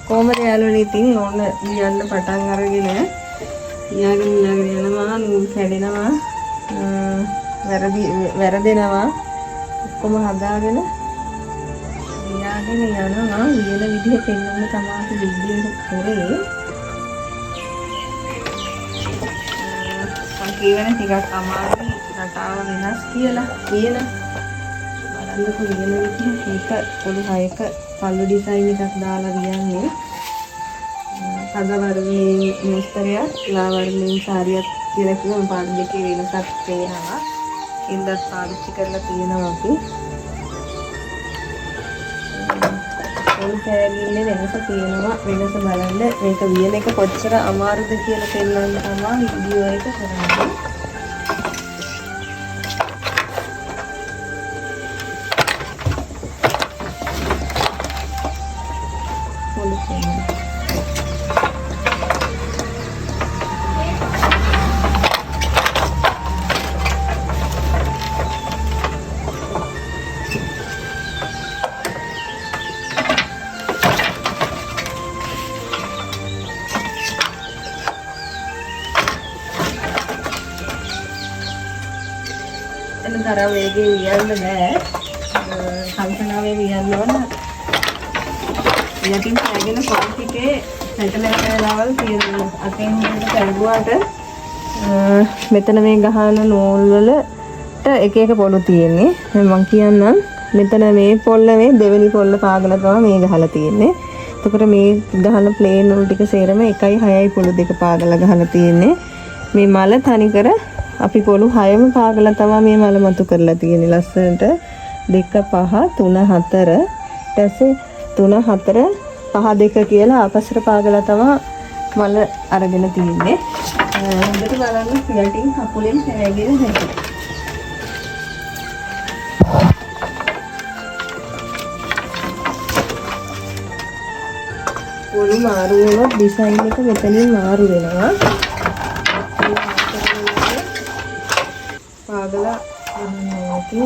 කොහමද යාළුවනේ ඉතින් ඕන ලියන්න පටන් අරගෙන ලියාගෙන යනවා නූල් කැඩෙනවා වැරදෙනවා ඔක්කොම හදාගෙන ලියාගෙන යනවා ලියන විදිහ පෙන්වන්න තමයි අපි වීඩියෝ එක කරේ මම කියවන ටිකක් අමාරුයි රටාව වෙනස් කියලා කියන බලන්නකො ලියන විදිහ මේක පොඩි 6ක පල්ලු ඩිසයින් එකක් දාලා ලියන්නේ සදාවර්ණී මිස්තරයක් ලාවර්ණී සාරියක් කියලා කිව්වම පාට දෙකේ වෙනසක් තේනවා. ඉන්දත් පාවිච්චි කරලා තියෙනවා අපි. පොල් කෑල්ලේ වෙනස තියෙනවා. වෙනස බලන්න මේක වියන එක කොච්චර අමාරුද කියලා පෙන්නන්න තමයි වීඩියෝ එක කරන්නේ. පොල් කෑල්ල තරම් වේගෙන් ලියන්න බෑ. කල්පනාවේ ලියන්න ඕන. යටින් පැගෙන පොත් ටිකේ සැටලයිට් ලෙවල් තියෙනවා. අතෙන් හොඳට කැඩුවාට මෙතන මේ ගහන නූල් වලට එක එක පොළු තියෙන්නේ. මම කියන්නම් මෙතන මේ පොල්ල මේ දෙවෙනි පොල්ල පාගල තමයි මේ ගහලා තියෙන්නේ. එතකොට මේ ගහන ප්ලේන් වල ටික සේරම 1.6යි පොළු දෙක පාගලා ගහලා තියෙන්නේ. මේ මල තනිකර අපි පොළු 6ම පාගලා තමයි මේ මල මතු කරලා තියෙන්නේ ලස්සනට 2 5 3 4 ඊටසේ 3 4 5 2 කියලා ආපස්සට පාගලා තමයි මල අරගෙන තියෙන්නේ. හොඳට බලන්න යටින් කකුලෙන් පෑගෙන හැටි. පොළු මාරු වුණොත් ඩිසයින් එක මෙතනින් මාරු වෙනවා. පාගලා අහන්නෝකි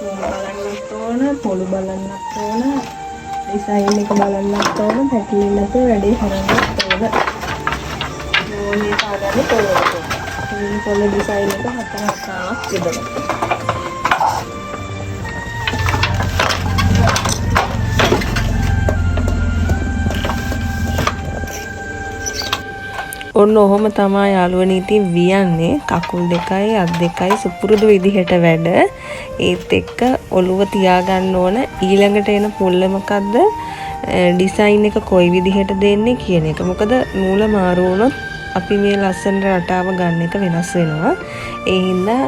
බලන්නත් ඕන පොළු බලන්නත් ඕන ඩිසයින් එක බලන්නත් ඕන පැකිලෙන්නේ නැතුව වැඩේ කරන්නත් ඕන ඕනේ පාගන්නේ පොළොවට මේ පොළො ඩිසයින් එක 7-8ක් තිබෙනවා ඔන්න ඔහොම තමයි යාළුවනේ ඉතින් වියන්නේ කකුල් දෙකයි අත් දෙකයි සුපුරුදු විදිහට වැඩ ඒත් එක්ක ඔළුව තියාගන්න ඕන ඊළඟට එන පොල්ල මොකද්ද ඩිසයින් එක කොයි විදිහට දෙන්නේ කියන එක මොකද නූල මාරු වුණොත් අපි මේ ලස්සන රටාව ගන්න එක වෙනස් වෙනවා ඒ හින්දා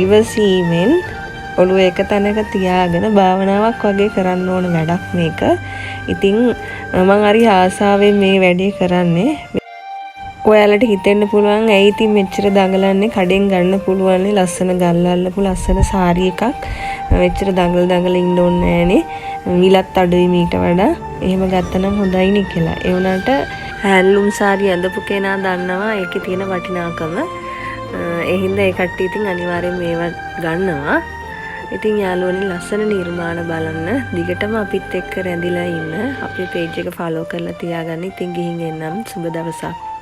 ඉවසීමෙන් ඔළුව එක තැනක තියාගෙන භාවනාවක් වගේ කරන්න ඕන වැඩක් මේක ඉතින් මම හරි ආසාවෙන් මේ වැඩේ කරන්නේ ඔයාලට හිතෙන්න පුළුවන් ඇයි ඉතින් මෙච්චර දඟලන්නේ කඩෙන් ගන්න පුළුවන් ලස්සන ගල් අල්ලපු ලස්සන සාරි එකක් මෙච්චර දඟල ඉන්න ඕනේ නෑනේ මිලත් අඩුයි මීට වඩා එහෙම ගත්තනම් හොඳයිනේ කියලා ඒ වුණාට හැන්ලූම් සාරි අඳපු කෙනා දන්නවා ඒකේ තියෙන වටිනාකම ඒ හින්දා ඒ කට්ටිය ඉතින් අනිවාර්යෙන් මේවා ගන්නවා ඉතින් යාළුවනේ ලස්සන නිර්මාණ බලන්න දිගටම අපිත් එක්ක රැඳිලා ඉන්න අපේ page එක follow කරලා තියාගන්න ඉතින් ගිහින් එන්නම් සුබ දවසක්